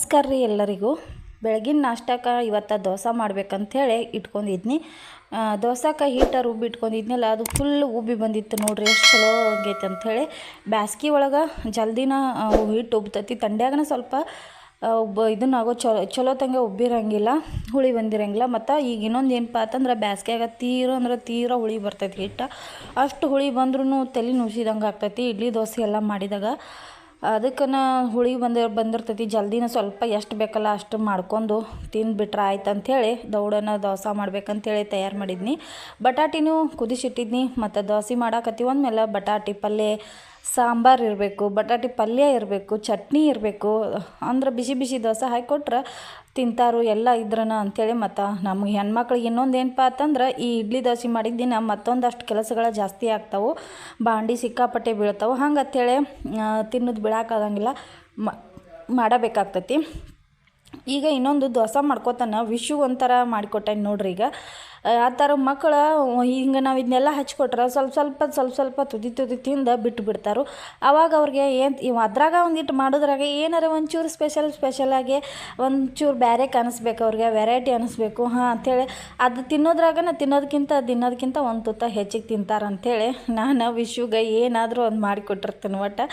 ನಮಸ್ಕಾರ ರೀ ಎಲ್ಲರಿಗೂ. ಬೆಳಗಿನ ನಾಷ್ಟಕ್ಕೆ ಇವತ್ತು ದೋಸೆ ಮಾಡ್ಬೇಕಂಥೇಳಿ ಇಟ್ಕೊಂಡಿದ್ನಿ. ದೋಸೆಗೆ ಹಿಟ್ಟು ರುಬ್ಬಿ ಇಟ್ಕೊಂಡಿದ್ನಲ್ಲ, ಅದು ಫುಲ್ ಉಬ್ಬಿ ಬಂದಿತ್ತು ನೋಡ್ರಿ. ಎಷ್ಟು ಚಲೋ ಆಗೈತೆ ಅಂಥೇಳಿ. ಬ್ಯಾಸ್ಗೆ ಒಳಗೆ ಜಲ್ದಿನ ಹಿಟ್ಟು ಉಬ್ತೈತಿ. ತಂಡ್ಯಾಗನ ಸ್ವಲ್ಪ ಇದನ್ನಾಗೋ ಚಲೋ ತಂಗೆ ಉಬ್ಬಿರಂಗಿಲ್ಲ, ಹುಳಿ ಬಂದಿರಂಗಿಲ್ಲ. ಮತ್ತು ಈಗ ಇನ್ನೊಂದು ಏನಪ್ಪ ಅಂತಂದ್ರೆ ಬ್ಯಾಸ್ಗ್ಯಾಗ ತೀರ ಹುಳಿ ಬರ್ತೈತಿ ಹಿಟ್ಟು. ಅಷ್ಟು ಹುಳಿ ಬಂದ್ರೂ ತಲೆ ನುಸಿದಂಗೆ ಆಗ್ತೈತಿ ಇಡ್ಲಿ ದೋಸೆ ಎಲ್ಲ ಮಾಡಿದಾಗ. ಅದಕ್ಕೆ ಹುಳಿ ಬಂದಿರ್ತೈತಿ. ಜಲ್ದಿನ ಸ್ವಲ್ಪ ಎಷ್ಟು ಬೇಕಲ್ಲ ಅಷ್ಟು ಮಾಡ್ಕೊಂಡು ತಿಂದುಬಿಟ್ರೆ ಆಯ್ತು ಅಂಥೇಳಿ ದೌಡನ ದೋಸೆ ಮಾಡ್ಬೇಕಂತೇಳಿ ತಯಾರು ಮಾಡಿದ್ನಿ. ಬಟಾಟಿನೂ ಕುದಿಸಿಟ್ಟಿದ್ನಿ. ಮತ್ತು ದೋಸೆ ಮಾಡಾಕತ್ತೀವಿ ಅಂದಮೇಲೆ ಬಟಾಟಿ ಪಲ್ಯ, ಸಾಂಬಾರು ಇರಬೇಕು, ಬಟಾಟಿ ಪಲ್ಯ ಇರಬೇಕು, ಚಟ್ನಿ ಇರಬೇಕು. ಅಂದ್ರೆ ಬಿಸಿ ಬಿಸಿ ದೋಸೆ ಹಾಕಿಕೊಟ್ರೆ ತಿಂತಾರು ಎಲ್ಲ ಇದ್ರನ ಅಂಥೇಳಿ. ಮತ್ತು ನಮಗೆ ಹೆಣ್ಮಕ್ಳಿಗೆ ಇನ್ನೊಂದು ಏನಪ್ಪ ಅಂತಂದ್ರೆ, ಈ ಇಡ್ಲಿ ದೋಸೆ ಮಾಡಿದ್ದಿನ ಮತ್ತೊಂದಷ್ಟು ಕೆಲಸಗಳು ಜಾಸ್ತಿ ಆಗ್ತಾವೆ, ಬಾಂಡೆ ಸಿಕ್ಕಾಪಟ್ಟೆ ಬೀಳ್ತಾವೆ. ಹಂಗಂತೇಳಿ ತಿನ್ನೋದು ಬಿಡೋಕ್ಕಾಗಂಗಿಲ್ಲ, ಮಾಡಬೇಕಾಗ್ತೈತಿ. ಈಗ ಇನ್ನೊಂದು ದೋಸೆ ಮಾಡ್ಕೋತಾನೆ ವಿಶು ಒಂಥರ ಮಾಡಿಕೊಟ್ಟೆ ನೋಡ್ರಿ. ಈಗ ಆ ಥರ ಮಕ್ಕಳು ಹಿಂಗೆ ನಾವು ಇದನ್ನೆಲ್ಲ ಹಚ್ಕೊಟ್ರೆ ಸ್ವಲ್ಪ ಸ್ವಲ್ಪ ತುದಿ ತಿಂದು ಬಿಟ್ಟು ಬಿಡ್ತಾರೆ. ಆವಾಗ ಅವ್ರಿಗೆ ಏನು ಅದ್ರಾಗ ಒಂದಿಟ್ಟು ಮಾಡೋದ್ರಾಗ ಏನಾರ ಒಂಚೂರು ಸ್ಪೆಷಲಾಗಿ ಒಂಚೂರು ಬೇರೆ ಕಾಣಿಸ್ಬೇಕು, ಅವ್ರಿಗೆ ವೆರೈಟಿ ಅನ್ನಿಸ್ಬೇಕು ಅಂಥೇಳಿ ಅದು ತಿನ್ನೋದಕ್ಕಿಂತ ಒಂದು ತುತ್ತ ಹೆಚ್ಚಿಗೆ ತಿಂತಾರೆ ಅಂಥೇಳಿ ನಾನು ವಿಶುಗೆ ಏನಾದರೂ ಒಂದು ಮಾಡಿಕೊಟ್ಟಿರ್ತೀನಿ. ಒಟ್ಟು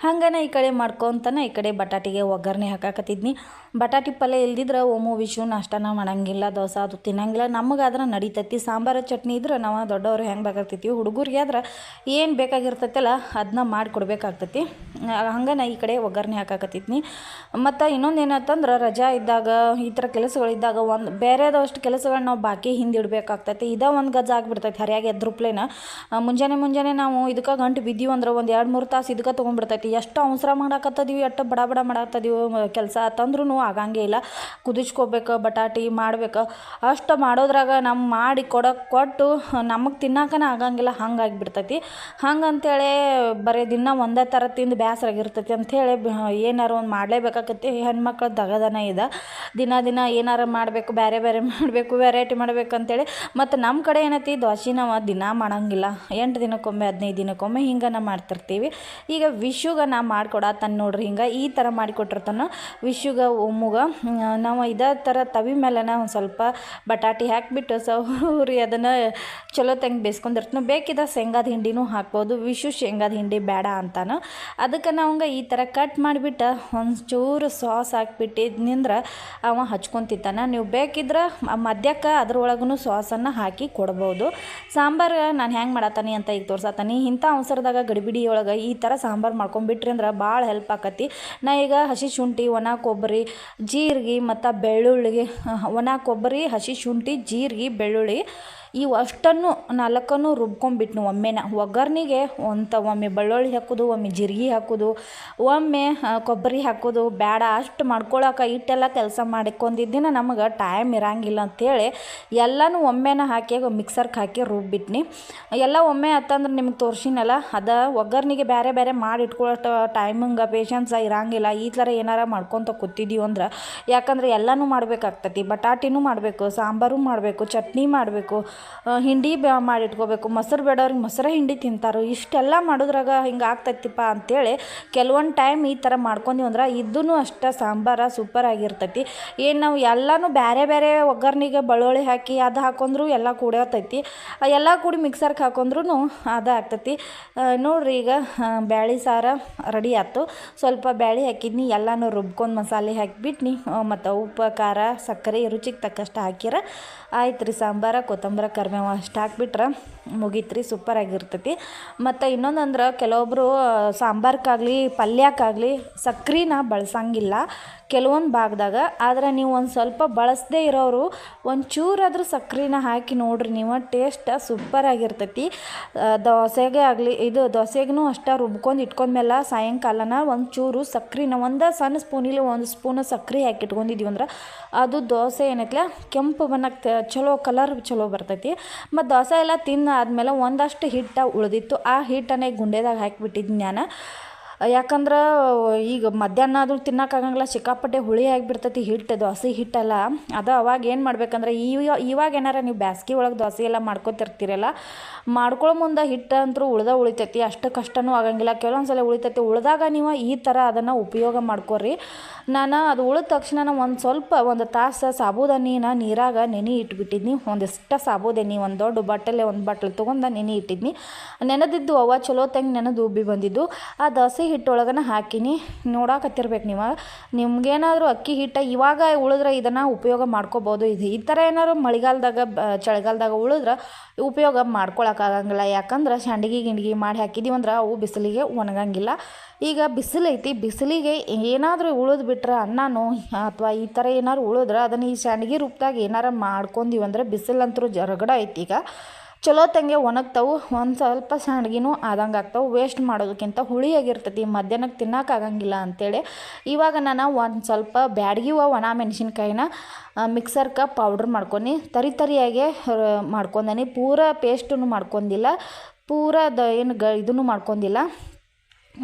ಹಂಗನೇ ಈ ಕಡೆ ಮಾಡ್ಕೊತಾನೆ ಈ ಕಡೆ ಬಟಾಟಿಗೆ ಒಗ್ಗರಣೆ ಹಾಕಾಕತ್ತಿದ್ನಿ. ಬಟಾಟಿ ಪಲ್ಯ ಇಲ್ದಿದ್ರೆ ವಿಶು ನಾಷ್ಟನ ಮಾಡಂಗಿಲ್ಲ, ದೋಸೆ ಅದು ತಿನ್ನಂಗಿಲ್ಲ. ನಮಗಾದ್ರೆ ನಡಿತೈತಿ. ಸಾಂಬಾರು ಚಟ್ನಿ ಇದ್ರೆ ನಾವು ದೊಡ್ಡವರು ಹೆಂಗೆ ಬೇಕಾಗ್ತೈತಿ, ಹುಡುಗರಿಗೆ ಆದ್ರೆ ಏನು ಬೇಕಾಗಿರ್ತೈತಲ್ಲ ಅದನ್ನ ಮಾಡಿಕೊಡ್ಬೇಕಾಗ್ತೈತಿ. ಹಂಗೆ ಈ ಕಡೆ ಒಗ್ಗರಣೆ ಹಾಕಾಕತ್ತಿದ್ನಿ. ಮತ್ತು ಇನ್ನೊಂದು ಏನಂತಂದ್ರೆ, ರಜಾ ಇದ್ದಾಗ ಈ ಥರ ಕೆಲಸಗಳಿದ್ದಾಗ ಬೇರೆದಷ್ಟು ಕೆಲಸಗಳು ನಾವು ಬಾಕಿ ಹಿಂದಿಡ್ಬೇಕಾಗ್ತೈತಿ. ಒಂದು ಗಜ ಆಗಿಬಿಡ್ತೈತಿ ಹರಿಯಾಗಿ ಎದ್ರುಪ್ಲೇನ. ಮುಂಜಾನೆ ನಾವು ಇದಕ್ಕೆ ಗಂಟು ಬಿದ್ದೀವಿ ಅಂದ್ರೆ ಒಂದು 2-3 ತಾಸು ಇದಕ್ಕೆ ತೊಗೊಂಡ್ಬಿಡ್ತೈತಿ. ಎಷ್ಟು ಅವಸರ ಮಾಡಾಕತ್ತದೀವಿ, ಎಷ್ಟು ಬಡ ಮಾಡಾಕತ್ತೀವಿ ಕೆಲಸ ಅಂತಂದ್ರೂ ಆಗಂಗೇ ಇಲ್ಲ. ಕುದಿಸ್ಕೋಬೇಕು, ಬಟಾಟಿ ಮಾಡ್ಬೇಕು, ಅಷ್ಟು ಮಾಡೋದ್ರಾಗ ನಮ್ಮ ಮಾಡಿ ಕೊಟ್ಟು ನಮಗೆ ತಿನ್ನೋಕನ ಆಗಂಗಿಲ್ಲ, ಹಂಗಾಗಿಬಿಡ್ತೈತಿ. ಹಂಗಂತೇಳಿ ಬರೀ ದಿನ ಒಂದೇ ಥರ ತಿಂದು ಬೇಸರಾಗಿರ್ತೈತಿ ಅಂಥೇಳಿ ಏನಾರು ಒಂದು ಮಾಡಲೇಬೇಕಾಗತ್ತೆ. ಹೆಣ್ಮಕ್ಳು ದಗದನ ಇದೆ. ದಿನ ಏನಾರು ಮಾಡಬೇಕು, ಬೇರೆ ಮಾಡಬೇಕು, ವೆರೈಟಿ ಮಾಡ್ಬೇಕಂತೇಳಿ. ಮತ್ತು ನಮ್ಮ ಕಡೆ ಏನೈತಿ, ದೋಸೆ ನಾವು ದಿನ ಮಾಡಂಗಿಲ್ಲ, 8 ದಿನಕ್ಕೊಮ್ಮೆ 15 ದಿನಕ್ಕೊಮ್ಮೆ ಹಿಂಗೆ ಮಾಡ್ತಿರ್ತೀವಿ. ಈಗ ವಿಶುಗೆ ನಾ ಮಾಡಿಕೊಡತ್ತಾನೆ ನೋಡ್ರಿ. ಹಿಂಗೆ ಈ ಥರ ಮಾಡಿಕೊಟ್ಟಿರ್ತಾನೆ ವಿಶುಗೆ ಒಮ್ಮುಗೆ. ನಾವು ಇದೇ ಥರ ತವಿ ಮೇಲೆ ಒಂದು ಸ್ವಲ್ಪ ಬಟಾಟಿ ಹಾಕಿಬಿಟ್ಟು ಸೌರಿ ಅದನ್ನು ಚಲೋ ತಂಗೆ ಬೇಯಿಸ್ಕೊಂಡಿರ್ತಾನೆ. ಬೇಕಿದ್ದ ಶೇಂಗಾದ ಹಿಂಡಿನೂ ಹಾಕ್ಬೋದು. ವಿಶು ಶೇಂಗಾದ ಹಿಂಡಿ ಬೇಡ ಅಂತಾನೆ. ಅದಕ್ಕೆ ನಾವು ಈ ಥರ ಕಟ್ ಮಾಡಿಬಿಟ್ಟು ಒಂಚೂರು ಸಾಸ್ ಹಾಕ್ಬಿಟ್ಟಿದ್ನಿಂದ್ರೆ ಅವ ಹಚ್ಕೊತಿದ್ದಾನೆ. ನೀವು ಬೇಕಿದ್ರೆ ಮಧ್ಯಕ್ಕೆ ಅದ್ರೊಳಗೂ ಸಾಸನ್ನು ಹಾಕಿ ಕೊಡ್ಬೋದು. ಸಾಂಬಾರು ನಾನು ಹೆಂಗೆ ಮಾಡತ್ತಾನೆ ಅಂತ ಈಗ ತೋರ್ಸತ್ತಾನೆ. ಇಂಥ ಅವಸರದಾಗ ಗಡಿಬಿಡಿ ಒಳಗೆ ಈ ಥರ ಸಾಂಬಾರು ಮಾಡ್ಕೊಂಬಿಟ್ರಿ ಅಂದ್ರೆ ಭಾಳ ಹೆಲ್ಪ್ ಆಕತಿ. ನಾ ಈಗ ಹಸಿ ಶುಂಠಿ, ಒಣ ಕೊಬ್ಬರಿ, ಜೀರಿಗೆ ಮತ್ತು ಬೆಳ್ಳುಳ್ಳಿ, ಒಣ ಕೊಬ್ಬರಿ, ಹಸಿ ಶುಂಠಿ, ಜೀರಿಗೆ, ಬೆಳ್ಳುಳ್ಳಿ ಇವು ಅಷ್ಟನ್ನು 4 ರುಬ್ಕೊಂಡ್ಬಿಟ್ನು ಒಮ್ಮೆನ. ಒಗ್ಗರ್ನಿಗೆ ಒಮ್ಮೆ ಬೆಳ್ಳುಳ್ಳಿ ಹಾಕೋದು, ಒಮ್ಮೆ ಜೀರಿಗೆ ಹಾಕೋದು, ಒಮ್ಮೆ ಕೊಬ್ಬರಿ ಹಾಕೋದು ಬೇಡ. ಅಷ್ಟು ಮಾಡ್ಕೊಳಕ್ಕೆ ಇಟ್ಟೆಲ್ಲ ಕೆಲಸ ಮಾಡ್ಕೊಂಡಿದ್ದಿನ ನಮಗೆ ಟೈಮ್ ಇರಂಗಿಲ್ಲ ಅಂಥೇಳಿ ಎಲ್ಲನೂ ಒಮ್ಮೆನ ಹಾಕಿ ಮಿಕ್ಸರ್ಗೆ ಹಾಕಿ ರುಬ್ಬಿಟ್ನಿ. ಎಲ್ಲ ಒಮ್ಮೆ ಆತಂದ್ರೆ ನಿಮ್ಗೆ ತೋರಿಸಿನಲ್ಲ, ಅದು ಒಗ್ಗರ್ನಿಗೆ ಬೇರೆ ಮಾಡಿ ಇಟ್ಕೊಳ್ಳೋ ಟೈಮಿಂಗೆ ಪೇಷನ್ಸ ಇರಂಗಿಲ್ಲ. ಈ ಥರ ಏನಾರ ಮಾಡ್ಕೊತ ಕೂತಿದ್ದೀವಿ ಅಂದ್ರೆ, ಯಾಕಂದ್ರೆ ಎಲ್ಲನೂ ಮಾಡಬೇಕಾಗ್ತೈತಿ. ಬಟಾಟಿನೂ ಮಾಡಬೇಕು, ಸಾಂಬಾರು ಮಾಡಬೇಕು, ಚಟ್ನಿ ಮಾಡಬೇಕು, ಹಿಂಡಿ ಮಾಡಿಟ್ಕೋಬೇಕು. ಮೊಸರು ಬೇಡವ್ರಿಗೆ ಮೊಸರು ಹಿಂಡಿ ತಿಂತಾರೆ. ಇಷ್ಟೆಲ್ಲ ಮಾಡೋದ್ರಾಗ ಹಿಂಗೆ ಆಗ್ತೈತಿಪ್ಪ ಅಂಥೇಳಿ ಕೆಲವೊಂದು ಟೈಮ್ ಈ ಥರ ಮಾಡ್ಕೊಂಡ್ವಿ ಅಂದ್ರೆ ಇದೂ ಅಷ್ಟೇ ಸಾಂಬಾರು ಸೂಪರ್ ಆಗಿರ್ತೈತಿ. ಏನು ನಾವು ಎಲ್ಲನೂ ಬೇರೆ ಒಗ್ಗರ್ನಿಗೆ ಬೆಳ್ಳುಳ್ಳಿ ಹಾಕಿ ಅದು ಹಾಕೊಂಡ್ರು ಎಲ್ಲ ಕೂಡತೈತಿ. ಎಲ್ಲ ಕೂಡಿ ಮಿಕ್ಸರ್ಗೆ ಹಾಕೊಂಡ್ರು ಅದು ಆಗ್ತೈತಿ. ನೋಡ್ರಿ, ಈಗ ಬ್ಯಾಳೆ ಸಾರು ರೆಡಿ ಆಯ್ತು. ಸ್ವಲ್ಪ ಬ್ಯಾಳೆ ಹಾಕಿದ್ನಿ, ಎಲ್ಲನೂ ರುಬ್ಕೊಂಡು ಮಸಾಲೆ ಹಾಕಿಬಿಟ್ನಿ. ಮತ್ತು ಉಪ್ಪು, ಖಾರ, ಸಕ್ಕರೆ ರುಚಿಗೆ ತಕ್ಕಷ್ಟು ಹಾಕಿರ ಆಯ್ತು ರೀ. ಸಾಂಬಾರು, ಕೊತ್ತಂಬರಿ, ಕರಿಬೇವು ಅಷ್ಟು ಹಾಕ್ಬಿಟ್ರೆ ಮುಗೀತ್ರಿ. ಸೂಪರಾಗಿರ್ತೈತಿ. ಮತ್ತು ಇನ್ನೊಂದಂದ್ರೆ, ಕೆಲವೊಬ್ಬರು ಸಾಂಬಾರ್ಗಾಗಲಿ ಪಲ್ಯಕ್ಕಾಗಲಿ ಸಕ್ರೆನ ಬಳಸಂಗಿಲ್ಲ ಕೆಲವೊಂದು ಭಾಗದಾಗ. ಆದರೆ ನೀವು ಒಂದು ಸ್ವಲ್ಪ ಬಳಸದೇ ಇರೋರು ಒಂಚೂರಾದ್ರೂ ಸಕ್ರೆನ ಹಾಕಿ ನೋಡ್ರಿ, ನೀವು ಟೇಸ್ಟ್ ಸೂಪರಾಗಿರ್ತೈತಿ. ದೋಸೆಗೆ ಆಗಲಿ, ಇದು ದೋಸೆಗೂ ಅಷ್ಟೇ ರುಬ್ಕೊಂಡು ಇಟ್ಕೊಂಡ್ಮೇಲೆ ಸಾಯಂಕಾಲನ ಒಂಚೂರು ಸಕ್ರೆನ ಒಂದು ಸಣ್ಣ ಸ್ಪೂನಿಲಿ 1 ಸ್ಪೂನು ಸಕ್ರೆ ಹಾಕಿ ಇಟ್ಕೊಂಡಿದ್ದೀವಿ ಅಂದ್ರೆ ಅದು ದೋಸೆ ಏನೈತಲ್ಲ ಕೆಂಪು ಬಣ್ಣಕ್ಕೆ ಚಲೋ ಕಲರ್ ಚಲೋ ಬರ್ತೈತಿ. ಮತ್ತು ದೋಸೆ ಎಲ್ಲ ತಿಂದಾದ್ಮೇಲೆ ಒಂದಷ್ಟು ಹಿಟ್ಟು ಉಳಿದಿತ್ತು. ಆ ಹಿಟ್ಟನ್ನೇ ಗುಂಡೆದಾಗ ಹಾಕಿಬಿಟ್ಟಿದ್ನಿ ನಾನು. ಯಾಕಂದ್ರೆ ಈಗ ಮಧ್ಯಾಹ್ನ ಆದ್ರೂ ತಿನ್ನೋಕ್ಕಾಗಂಗಿಲ್ಲ, ಸಿಕ್ಕಾಪಟ್ಟೆ ಹುಳಿ ಆಗಿಬಿಡ್ತೈತಿ ಹಿಟ್ಟು, ದೋಸೆ ಹಿಟ್ಟಲ್ಲ. ಅದು ಅವಾಗ ಏನು ಮಾಡ್ಬೇಕಂದ್ರೆ ಇವಾಗ ಏನಾರ ನೀವು ಬ್ಯಾಸ್ಗೆ ಒಳಗೆ ದೋಸೆ ಎಲ್ಲ ಮಾಡ್ಕೊತಿರ್ತೀರಲ್ಲ, ಮಾಡ್ಕೊಳ್ಳೋ ಮುಂದೆ ಹಿಟ್ಟು ಅಂತೂ ಉಳಿತೈತಿ, ಅಷ್ಟು ಕಷ್ಟನೂ ಆಗಂಗಿಲ್ಲ. ಕೆಲವೊಂದು ಸಲ ಉಳಿತೈತಿ, ಉಳಿದಾಗ ನೀವು ಈ ಥರ ಅದನ್ನು ಉಪಯೋಗ ಮಾಡ್ಕೊರಿ. ನಾನು ಅದು ಉಳಿದ ತಕ್ಷಣ ಒಂದು ತಾಸು ಸಾಬೂದಾನಿನ ನೀರಾಗ ನೆನೆ ಇಟ್ಬಿಟ್ಟಿದ್ನಿ. ಒಂದಿಷ್ಟು ಸಾಬೂದಾನಿ ಒಂದು ದೊಡ್ಡ ಒಂದು ಬಾಟಲ್ ತೊಗೊಂಡು ನೆನೆ ಇಟ್ಟಿದ್ನಿ. ನೆನೆದಿದ್ದು ಅವ ಚಲೋ ತಂಗಿ ನೆನೆದು ಉಬ್ಬಿ ಬಂದಿದ್ದು. ಆ ದೋಸೆ ಹಿಟ್ಟೊಳಗನ ಹಾಕಿನಿ. ನೋಡಾಕತ್ತಿರ್ಬೇಕು ನೀವು, ನಿಮ್ಗೇನಾದರೂ ಅಕ್ಕಿ ಹಿಟ್ಟು ಇವಾಗ ಉಳಿದ್ರೆ ಇದನ್ನು ಉಪಯೋಗ ಮಾಡ್ಕೋಬೋದು. ಈ ಥರ ಏನಾದ್ರು ಮಳೆಗಾಲದಾಗ ಚಳಿಗಾಲದಾಗ ಉಳಿದ್ರೆ ಉಪಯೋಗ ಮಾಡ್ಕೊಳಕ್ಕಾಗಂಗಿಲ್ಲ. ಯಾಕಂದ್ರೆ ಸಂಡ್ಗಿ ಗಿಂಡ್ಗಿ ಮಾಡಿ ಹಾಕಿದೀವಂದ್ರೆ ಅವು ಬಿಸಿಲಿಗೆ ಒಣಗಂಗಿಲ್ಲ. ಈಗ ಬಿಸಿಲೈತಿ, ಬಿಸಿಲಿಗೆ ಏನಾದರೂ ಉಳಿದು ಬಿಟ್ರೆ ಅನ್ನನೋ ಅಥವಾ ಈ ಥರ ಏನಾದ್ರು ಉಳಿದ್ರೆ ಅದನ್ನು ಈ ಸಂಡ್ಗಿ ರೂಪದಾಗ ಏನಾರ ಮಾಡ್ಕೊಂಡೀವಂದ್ರೆ ಬಿಸಿಲಂತರೂ ರಗಡ ಐತಿ. ಈಗ ಚಲೋ ತಂಗೆ ಒಣಗ್ತಾವೆ, ಒಂದು ಸ್ವಲ್ಪ ಸಂಡ್ಗಿನೂ ಆದಂಗೆ ಆಗ್ತಾವೆ. ವೇಸ್ಟ್ ಮಾಡೋದಕ್ಕಿಂತ ಹುಳಿಯಾಗಿರ್ತೈತಿ, ಮಧ್ಯಾಹ್ನಕ್ಕೆ ತಿನ್ನೋಕ್ಕಾಗಂಗಿಲ್ಲ ಅಂಥೇಳಿ ಇವಾಗ ನಾನು ಒಂದು ಸ್ವಲ್ಪ ಬ್ಯಾಡಗಿವ ಒಣ ಮೆಣಸಿನ್ಕಾಯಿನ ಮಿಕ್ಸರ್ಗೆ ಪೌಡ್ರ್ ಮಾಡ್ಕೊಂಡು ತರಿಯಾಗೆ ಮಾಡ್ಕೊಂಡೀನಿ. ಪೂರ ಪೇಸ್ಟನ್ನು ಮಾಡ್ಕೊಂಡಿಲ್ಲ, ಪೂರ ಇದನ್ನು ಮಾಡ್ಕೊಂಡಿಲ್ಲ.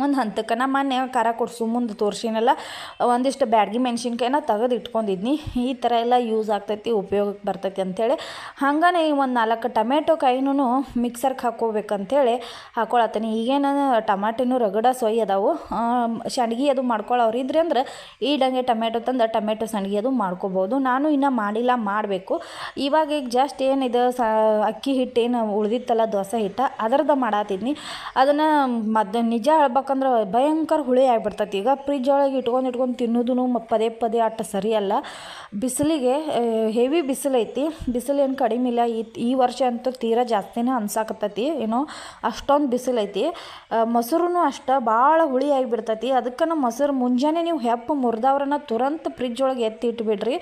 ಒಂದು ಹಂತಕ್ಕೆ ನಾ ಮೊನ್ನೆ ಖಾರ ಕೊಡ್ಸು ಮುಂದೆ ತೋರಿಸಿನಲ್ಲ, ಒಂದಿಷ್ಟು ಬ್ಯಾಡಗಿ ಮೆಣಸಿನ್ಕಾಯಿನ ತೆಗೆದು ಇಟ್ಕೊಂಡಿದ್ನಿ. ಈ ಥರ ಎಲ್ಲ ಯೂಸ್ ಆಗ್ತೈತಿ, ಉಪಯೋಗಕ್ಕೆ ಬರ್ತೈತಿ ಅಂಥೇಳಿ. ಹಾಗೇ ಒಂದು 4 ಟೊಮೆಟೊ ಕಾಯಿನೂ ಮಿಕ್ಸರ್ಗೆ ಹಾಕ್ಕೋಬೇಕಂತೇಳಿ ಹಾಕ್ಕೊಳತ್ತೀನಿ. ಈಗೇನು ಟಮಾಟಿನೂ ರಗಡ ಸೊಯ್ ಅದಾವು. ಸಂಡ್ಗಿ ಅದು ಮಾಡ್ಕೊಳ್ಳೋರು ಇದ್ರಿ ಅಂದ್ರೆ ಈಡಂಗೆ ಟೊಮೆಟೊ ತಂದು ಟೊಮೆಟೊ ಸಂಡ್ಗಿ ಅದು ಮಾಡ್ಕೋಬೋದು. ನಾನು ಇನ್ನೂ ಮಾಡಿಲ್ಲ, ಮಾಡಬೇಕು. ಈಗ ಜಸ್ಟ್ ಏನಿದೆ ಅಕ್ಕಿ ಹಿಟ್ಟು ಏನು ಉಳಿದಿತ್ತಲ್ಲ ದೋಸೆ ಹಿಟ್ಟು, ಅದರದ್ದು ಮಾಡತ್ತಿದ್ನಿ. ಅದನ್ನು ನಿಜ ಹೇಳ್ಬೇಕಂದ್ರೆ ಭಯಂಕರ ಹುಳಿ ಆಗಿಬಿಡ್ತೈತಿ. ಈಗ ಫ್ರಿಜ್ ಒಳಗೆ ಇಟ್ಕೊಂಡು ತಿನ್ನೋದು ಪದೇ ಅಷ್ಟು ಸರಿಯಲ್ಲ. ಬಿಸಿಲಿಗೆ ಹೆವಿ ಬಿಸಿಲೈತಿ, ಬಿಸಿಲೇನು ಕಡಿಮೆ ಇಲ್ಲ. ಈ ವರ್ಷ ಅಂತೂ ತೀರಾ ಜಾಸ್ತಿನೇ ಅನ್ಸಾಕತ್ತೈತಿ, ಏನೋ ಅಷ್ಟೊಂದು ಬಿಸಿಲೈತಿ. ಮೊಸರು ಅಷ್ಟು ಭಾಳ ಹುಳಿ ಆಗಿಬಿಡ್ತೈತಿ. ಅದಕ್ಕೆ ಮೊಸರು ಮುಂಜಾನೆ ನೀವು ಹೆಪ್ಪು ಮುರಿದವ್ರನ್ನ ತುರಂತ ಫ್ರಿಜ್ ಒಳಗೆ ಎತ್ತಿ ಇಟ್ಬಿಡ್ರಿ.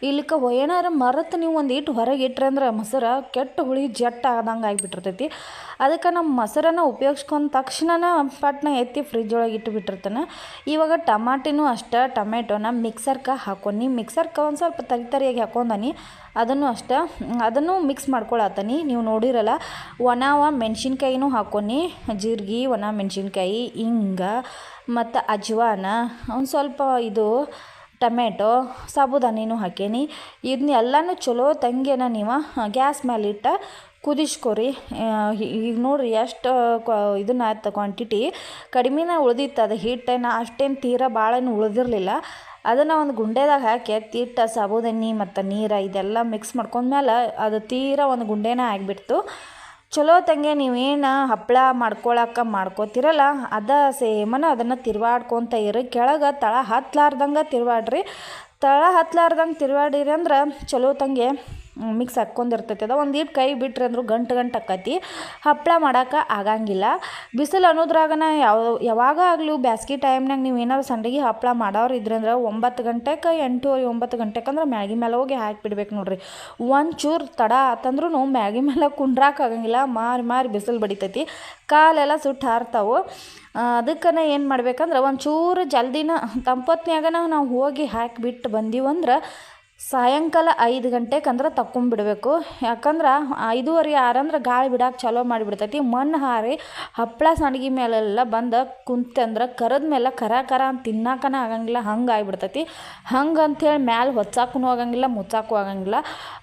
ಇಲ್ಲಿಕ್ಕೆ ಏನಾರು ಮರೆತು ನೀವು ಒಂದು ಇಟ್ಟು ಹೊರಗೆ ಇಟ್ರಿ ಅಂದ್ರೆ ಮೊಸರು ಕೆಟ್ಟ ಹುಳಿ ಜಟ್ಟ ಆದಂಗೆ ಆಗಿಬಿಟ್ಟಿರ್ತೈತಿ. ಅದಕ್ಕೆ ನಮ್ಮ ಮೊಸರನ್ನು ಉಪಯೋಗಿಸ್ಕೊಂಡ ತಕ್ಷಣ ಪಟ್ನ ಎತ್ತಿ ಫ್ರಿಜ್ ಒಳಗೆ ಇಟ್ಟುಬಿಟ್ಟಿರ್ತಾನೆ. ಇವಾಗ ಟಮಾಟಿನೂ ಅಷ್ಟೇ, ಟೊಮೆಟೊನ ಮಿಕ್ಸರ್ಗೆ ಹಾಕೊಂಡು ಮಿಕ್ಸರ್ಗೆ ಒಂದು ಸ್ವಲ್ಪ ತರಿಯಾಗಿ ಹಾಕೊಂಡನಿ. ಅದನ್ನು ಮಿಕ್ಸ್ ಮಾಡ್ಕೊಳತ್ತೀನಿ. ನೀವು ನೋಡಿರಲ್ಲ, ಮೆಣಸಿನ್ಕಾಯಿನೂ ಹಾಕೊಂಡು ಜೀರಿಗೆ, ಒಣ ಮೆಣಸಿನ್ಕಾಯಿ, ಹಿಂಗೆ ಮತ್ತು ಅಜ್ವಾನ, ಒಂದು ಸ್ವಲ್ಪ ಟೊಮೆಟೊ, ಸಾಬೂದಾನಿನೂ ಹಾಕೀನಿ. ಇದನ್ನೆಲ್ಲನೂ ಚಲೋ ತಂಗೇನ ನೀವು ಗ್ಯಾಸ್ ಮೇಲಿಟ್ಟು ಕುದಿಸ್ಕೊರಿ. ಈಗ ನೋಡಿರಿ ಎಷ್ಟು ಇದನ್ನ ಆಯ್ತು, ಕ್ವಾಂಟಿಟಿ ಕಡಿಮೆನ ಉಳಿದಿತ್ತು. ಅದು ಹಿಟ್ಟೇನು ಅಷ್ಟೇನು ತೀರಾ ಭಾಳೇನು ಉಳಿದಿರಲಿಲ್ಲ. ಅದನ್ನು ಒಂದು ಗುಂಡೆದಾಗ ಹಾಕಿ ಎತ್ತಿಟ್ಟು ಸಾಬೂದಾನಿ ಮತ್ತು ನೀರು ಇದೆಲ್ಲ ಮಿಕ್ಸ್ ಮಾಡ್ಕೊಂಡ್ಮೇಲೆ ಅದು ತೀರಾ ಒಂದು ಗುಂಡೆನ ಆಗಿಬಿಡ್ತು. ಚಲೋ ತಂಗೆ ನೀವೇನು ಹಪ್ಪಳ ಮಾಡ್ಕೋತಿರಲ್ಲ, ಅದನ್ನು ತಿರ್ವಾಡ್ಕೊತ ಇರಿ. ಕೆಳಗೆ ತಳ ಹತ್ತಲಾರ್ದಂಗೆ ತಿರ್ವಾಡ್ರಿ. ತಳ ಹತ್ತಲಾರ್ದಂಗೆ ತಿರ್ವಾಡಿರಿ ಅಂದ್ರೆ ಚಲೋ ತಂಗೆ ಮಿಕ್ಸ್ ಹಾಕ್ಕೊಂಡಿರ್ತೈತಿ. ಅದು ಒಂದೀಟ್ ಕೈ ಬಿಟ್ರಿ ಅಂದರೂ ಗಂಟು ಆಕತಿ, ಹಪ್ಪಳ ಮಾಡೋಕೆ ಆಗಂಗಿಲ್ಲ. ಬಿಸಿಲು ಅನ್ನೋದ್ರಾಗನ ಯಾವಾಗ ಆಗಲಿ ಬ್ಯಾಸ್ಗೆ ಟೈಮ್ನಾಗ ನೀವು ಏನಾದ್ರು ಸಂಡಿಗೆ ಹಪ್ಪಳ ಮಾಡೋರು ಇದ್ರಂದ್ರೆ 9 ಗಂಟೆಗೆ 8-9 ಗಂಟೆಗೆ ಅಂದ್ರೆ ಮ್ಯಾಗಿ ಮೇಲೆ ಹೋಗಿ ಹಾಕಿಬಿಡ್ಬೇಕು ನೋಡ್ರಿ. ಒಂಚೂರು ತಡ ಆತಂದ್ರೂ ಮ್ಯಾಗಿ ಮೇಲೆ ಕುಂಡ್ರಾಕಾಗಂಗಿಲ್ಲ, ಮಾರಿ ಬಿಸಿಲು ಬಡಿತೈತಿ, ಕಾಲೆಲ್ಲ ಸುಟ್ಟು ಹಾರ್ತಾವೆ. ಅದಕ್ಕೆ ಏನು ಮಾಡ್ಬೇಕಂದ್ರೆ ಒಂಚೂರು ಜಲ್ದಿನ ತಂಪೊತ್ನ್ಯಾಗನ ನಾವು ಹೋಗಿ ಹಾಕಿಬಿಟ್ಟು ಬಂದೀವಂದ್ರೆ ಸಾಯಂಕಾಲ 5 ಗಂಟೆಗೆ ಅಂದ್ರೆ ತಕ್ಕೊಂಬಿಡ್ಬೇಕು. ಯಾಕಂದ್ರೆ 5:30-6 ಅಂದ್ರೆ ಗಾಳಿ ಬಿಡಕ್ಕೆ ಚಾಲೂ ಮಾಡಿಬಿಡ್ತೈತಿ. ಮಣ್ಣು ಹಾರಿ ಹಪ್ಪಳ ಸಂಡ್ಗಿ ಮೇಲೆಲ್ಲ ಬಂದು ಕುಂತಂದ್ರೆ ಕರದ ಮೇಲೆ ಕರ ಅಂತ ತಿನ್ನಕನ ಆಗಂಗಿಲ್ಲ, ಹಂಗೆ ಆಗಿಬಿಡ್ತೈತಿ. ಅಂಥೇಳಿ ಮ್ಯಾಲೆ ಹೊಚ್ಚಾಕೂ ಆಗಂಗಿಲ್ಲ, ಮುಚ್ಚಾಕೂ ಆಗಂಗಿಲ್ಲ.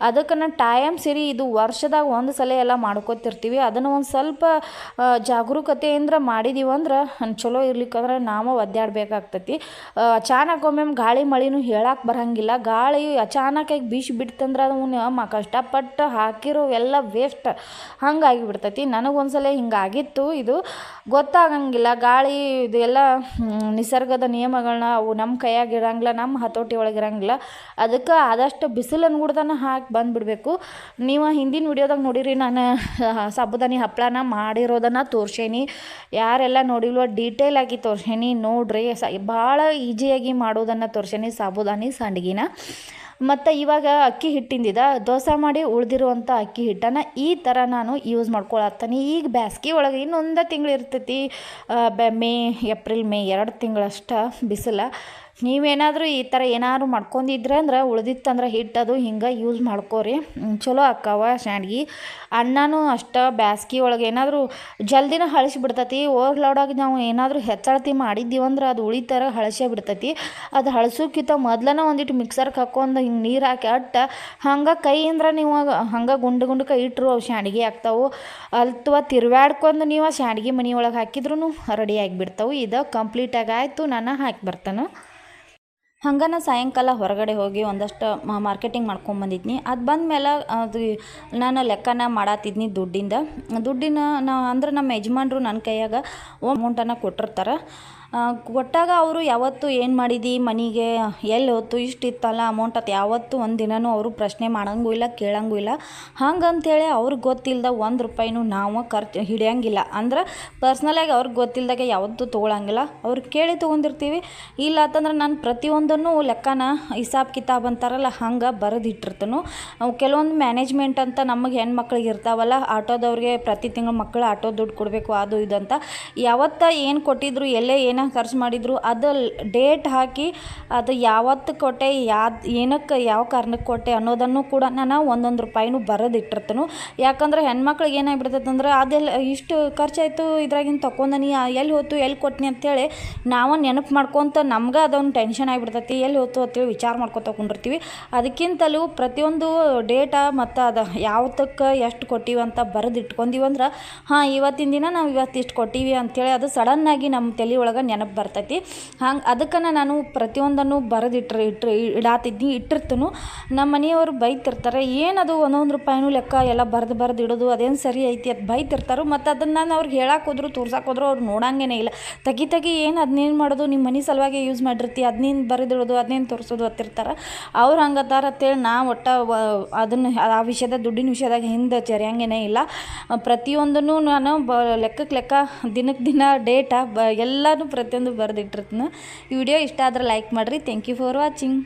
ಅದಕ್ಕೆ ಟೈಮ್ ಸರಿ ಇದು ವರ್ಷದಾಗ ಒಂದು ಸಲ ಎಲ್ಲ ಮಾಡ್ಕೋತಿರ್ತೀವಿ. ಅದನ್ನು ಒಂದು ಸ್ವಲ್ಪ ಜಾಗರೂಕತೆಯಿಂದ ಮಾಡಿದೀವಂದ್ರೆ ಚಲೋ ಇರ್ಲಿಕ್ಕಂದ್ರೆ ನಾವು ಒದ್ದಾಡಬೇಕಾಗ್ತೈತಿ. ಅಚಾನಕ್ ಒಮ್ಮೆ ಗಾಳಿ ಮಳೆನೂ ಹೇಳಕ್ಕೆ ಬರಂಗಿಲ್ಲ. ಗಾಳಿ ಅಚಾನಕಾಗಿ ಬೀಸಿ ಬಿಡ್ತಂದ್ರೆ ಅವನು ಕಷ್ಟಪಟ್ಟು ಹಾಕಿರೋ ಎಲ್ಲ ವೇಸ್ಟ್ ಹಂಗಾಗಿ ಬಿಡ್ತೈತಿ. ನನಗೊಂದ್ಸಲ ಹಿಂಗಾಗಿತ್ತು. ಇದು ಗೊತ್ತಾಗಂಗಿಲ್ಲ, ಗಾಳಿ ಇದು ಎಲ್ಲ ನಿಸರ್ಗದ ನಿಯಮಗಳನ್ನ ಅವು ನಮ್ಮ ಕೈಯಾಗ ಇರಂಗಿಲ್ಲ, ನಮ್ಮ ಹತೋಟಿ ಒಳಗೆ ಇರಂಗಿಲ್ಲ. ಅದಕ್ಕೆ ಆದಷ್ಟು ಬಿಸಿಲನ್ನು ಗುಡ್ದನ ಹಾಕಿ ಬಂದುಬಿಡ್ಬೇಕು. ನೀವು ಹಿಂದಿನ ವಿಡಿಯೋದಾಗ ನೋಡಿರಿ, ನಾನು ಸಾಬೂದಾನಿ ಹಪ್ಪಳನ ಮಾಡಿರೋದನ್ನು ತೋರ್ಸೇನಿ. ಯಾರೆಲ್ಲ ನೋಡಿಲ್ವೋ ಡೀಟೇಲ್ ಆಗಿ ತೋರ್ಸೇನಿ, ನೋಡ್ರಿ. ಭಾಳ ಈಜಿಯಾಗಿ ಮಾಡೋದನ್ನು ತೋರ್ಸೇನಿ ಸಾಬೂದಾನಿ ಸಂಡ್ಗಿನ. ಮತ್ತು ಇವಾಗ ಅಕ್ಕಿ ಹಿಟ್ಟಿಂದಿದ ದೋಸೆ ಮಾಡಿ ಉಳಿದಿರುವಂಥ ಅಕ್ಕಿ ಹಿಟ್ಟನ್ನು ಈ ಥರ ನಾನು ಯೂಸ್ ಮಾಡ್ಕೊಳತ್ತೀನಿ. ಈಗ ಬ್ಯಾಸ್ಗೆ ಒಳಗೆ ಇನ್ನೊಂದು ತಿಂಗಳು ಇರ್ತೈತಿ, ಏಪ್ರಿಲ್ ಮೇ 2 ತಿಂಗಳಷ್ಟು ಬಿಸಿಲು. ನೀವೇನಾದರೂ ಈ ಥರ ಏನಾದ್ರು ಮಾಡ್ಕೊಂಡಿದ್ರೆ ಅಂದ್ರೆ ಉಳ್ದಿತ್ತಂದ್ರೆ ಹಿಟ್ಟದು ಹಿಂಗೆ ಯೂಸ್ ಮಾಡ್ಕೋರಿ, ಚಲೋ ಆಕ್ಕಾವ ಸ್ಯಾಂಡ್ಗಿ. ಅನ್ನನೂ ಅಷ್ಟು ಬ್ಯಾಸ್ಗೆ ಒಳಗೆ ಏನಾದರೂ ಜಲ್ದಿನ ಹಳಸಿಬಿಡ್ತೈತಿ. ಓವರ್ಲೋಡಾಗಿ ನಾವು ಏನಾದರೂ ಹೆಚ್ಚಳತಿ ಮಾಡಿದ್ದೀವಂದ್ರೆ ಅದು ಉಳಿತಾರ ಹಳಸೇ ಬಿಡ್ತೈತಿ. ಅದು ಹಳಸೋಕ್ಕಿಂತ ಮೊದ್ಲನ ಒಂದಿಟ್ಟು ಮಿಕ್ಸರ್ಗೆ ಹಾಕ್ಕೊಂಡು ಹಿಂಗೆ ನೀರು ಹಾಕಿ ಹಂಗೆ ಕೈಯಿಂದ ನೀವು ಹಂಗೆ ಗುಂಡು ಕೈ ಇಟ್ಟರು ಅವು ಸ್ಯಾಂಡ್ಗಿ ಆಗ್ತಾವೆ. ಅಥವಾ ತಿರ್ವ್ಯಾಡ್ಕೊಂಡು ನೀವು ಆ ಸ್ಯಾಂಡ್ಗಿ ಮನೆ ಒಳಗೆ ಹಾಕಿದ್ರೂ ರೆಡಿ ಆಗಿಬಿಡ್ತಾವೆ. ಇದು ಕಂಪ್ಲೀಟಾಗಿ ಆಯಿತು, ನಾನು ಹಾಕಿ ಬರ್ತಾನೆ. ಹಂಗೆ ಸಾಯಂಕಾಲ ಹೊರಗಡೆ ಹೋಗಿ ಒಂದಷ್ಟು ಮಾರ್ಕೆಟಿಂಗ್ ಮಾಡ್ಕೊಂಬಂದಿದ್ನಿ. ಅದು ಬಂದಮೇಲೆ ಅದು ನಾನು ಲೆಕ್ಕನ ಮಾಡತ್ತಿದ್ನಿ ದುಡ್ಡಿನ ಅಂದ್ರೆ ನಮ್ಮ ಯಜಮಾನ್ರು ನನ್ನ ಕೈಯಾಗ ಅಮೌಂಟನ್ನು ಕೊಟ್ಟಿರ್ತಾರೆ. ಕೊಟ್ಟಾಗ ಅವರು ಯಾವತ್ತು ಏನು ಮಾಡಿದಿ ಮನೆಗೆ, ಎಲ್ಲಿ ಹೋಯ್ತು, ಇಷ್ಟು ಇತ್ತಲ್ಲ ಅಮೌಂಟ್ ಅಂತ ಯಾವತ್ತೂ ಒಂದು ದಿನವೂ ಅವರು ಪ್ರಶ್ನೆ ಮಾಡೋಂಗೂ ಇಲ್ಲ, ಕೇಳೋಂಗೂ ಇಲ್ಲ. ಹಂಗಂತೇಳಿ ಅವ್ರಿಗೆ ಗೊತ್ತಿಲ್ಲದ ₹1 ನಾವು ಖರ್ಚು ಹಿಡಿಯೋಂಗಿಲ್ಲ. ಅಂದ್ರೆ ಪರ್ಸ್ನಲಾಗಿ ಅವ್ರಿಗೆ ಗೊತ್ತಿಲ್ಲದಾಗೆ ಯಾವತ್ತೂ ತೊಗೊಳಂಗಿಲ್ಲ. ಅವ್ರಿಗೆ ಕೇಳಿ ತೊಗೊಂಡಿರ್ತೀವಿ. ಇಲ್ಲ ಅಂತಂದ್ರೆ ನಾನು ಪ್ರತಿಯೊಂದನ್ನು ಲೆಕ್ಕನ ಹಿಸಾಬ್ ಕಿತಾಬ್ ಅಂತಾರಲ್ಲ ಹಂಗೆ ಬರೆದಿಟ್ಟಿರ್ತನು. ಕೆಲವೊಂದು ಮ್ಯಾನೇಜ್ಮೆಂಟ್ ಅಂತ ನಮಗೆ ಹೆಣ್ಮಕ್ಳಿಗೆ ಇರ್ತಾವಲ್ಲ, ಆಟೋದವ್ರಿಗೆ ಪ್ರತಿ ತಿಂಗಳು ಮಕ್ಕಳು ಆಟೋ ದುಡ್ಡು ಕೊಡಬೇಕು ಅದು ಇದು ಅಂತ. ಯಾವತ್ತ ಏನು ಕೊಟ್ಟಿದ್ರು, ಎಲ್ಲೇ ಏನೋ ಖರ್ಚು ಮಾಡಿದ್ರು ಅದು ಡೇಟ್ ಹಾಕಿ ಅದು ಯಾವತ್ತು ಕೊಟ್ಟೆ, ಏನಕ್ಕೆ ಯಾವ ಕಾರಣಕ್ಕೆ ಕೊಟ್ಟೆ ಅನ್ನೋದನ್ನು ಕೂಡ ನಾನು ₹1 ಬರೆದಿಟ್ಟಿರ್ತನು. ಯಾಕಂದ್ರೆ ಹೆಣ್ಮಕ್ಳಿಗೆ ಏನಾಗ್ಬಿಡ್ತೈತೆ ಅಂದ್ರೆ ಅದೆಲ್ಲ ಇಷ್ಟು ಖರ್ಚಾಯಿತು, ಇದ್ರಾಗಿನ ತೊಗೊಂಡನಿ, ಎಲ್ಲಿ ಹೋಯ್ತು, ಎಲ್ಲಿ ಕೊಟ್ಟನಿ ಅಂತೇಳಿ ನಾವು ನೆನಪು ಮಾಡ್ಕೊತ ನಮ್ಗೆ ಅದೊಂದು ಟೆನ್ಷನ್ ಆಗಿಬಿಡ್ತೈತಿ. ಎಲ್ಲಿ ಹೋಯ್ತು ಅಂತೇಳಿ ವಿಚಾರ ಮಾಡ್ಕೊತ ತೊಗೊಂಡಿರ್ತೀವಿ. ಅದಕ್ಕಿಂತಲೂ ಪ್ರತಿಯೊಂದು ಡೇಟಾ ಮತ್ತು ಅದು ಯಾವತ್ತಕ್ಕೆ ಎಷ್ಟು ಕೊಟ್ಟಿವಿ ಅಂತ ಬರೆದಿಟ್ಕೊಂಡೀವಂದ್ರೆ ಇವತ್ತಿನ ದಿನ ನಾವು ಇವತ್ತಿಷ್ಟು ಕೊಟ್ಟಿವಿ ಅಂಥೇಳಿ ಅದು ಸಡನ್ನಾಗಿ ನಮ್ಮ ತಲೆ ಒಳಗೆ ನೆನಪು ಬರ್ತೈತಿ. ಹಂಗೆ ಅದಕ್ಕೆ ನಾನು ಪ್ರತಿಯೊಂದನ್ನು ಇಟ್ಟಿರ್ತನು. ನಮ್ಮ ಮನೆಯವರು ಬೈತಿರ್ತಾರೆ, ಏನದು ₹1 ಲೆಕ್ಕ ಎಲ್ಲ ಬರೆದು ಇಡೋದು ಅದೇನು ಸರಿ ಐತಿ ಅದು ಬೈತಿರ್ತಾರೆ. ಮತ್ತು ಅದನ್ನು ನಾನು ಅವ್ರಿಗೆ ಹೇಳಕ್ಕೆ ಹೋದ್ರು ತೋರ್ಸಕ್ಕೆ ಹೋದ್ರು ಅವ್ರು ನೋಡಂಗೇ ಇಲ್ಲ. ತೆಗಿ ಏನು ಅದನ್ನೇನು ಮಾಡೋದು, ನಿಮ್ಮ ಮನೆ ಸಲುವಾಗಿ ಯೂಸ್ ಮಾಡಿರ್ತಿ, ಅದನ್ನೇನು ಬರೆದಿಡೋದು, ಅದನ್ನೇನು ತೋರಿಸೋದು ಅಂತಿರ್ತಾರೆ. ಅವ್ರು ಹಂಗತ್ತಾರ ಅಂತೇಳಿ ಒಟ್ಟು ಅದನ್ನು ಆ ವಿಷಯದ ದುಡ್ಡಿನ ವಿಷಯದಾಗ ಹಿಂದೆ ಚರಿಯಂಗೇ ಇಲ್ಲ. ಪ್ರತಿಯೊಂದನ್ನು ನಾನು ಲೆಕ್ಕ ದಿನಕ್ಕೆ ದಿನ ಡೇಟಾ ಎಲ್ಲನೂ ಪ್ರತಿಯೊಂದು ಬರೆದಿಟ್ಟಿರ್ತೀನಿ. ಈ ವಿಡಿಯೋ ಇಷ್ಟ ಆದ್ರೆ ಲೈಕ್ ಮಾಡಿರಿ. Thank you for watching.